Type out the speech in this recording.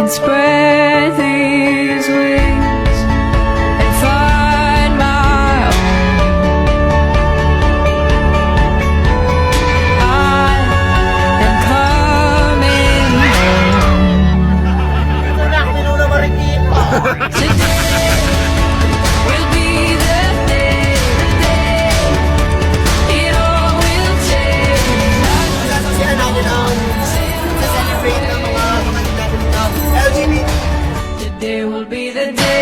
and spread these wings and find my own. I am coming home. Today will be the day it all will change. Sasasiyan natin ang sa-celebrate ng mga kapatid natin LGBT. Today will be the day.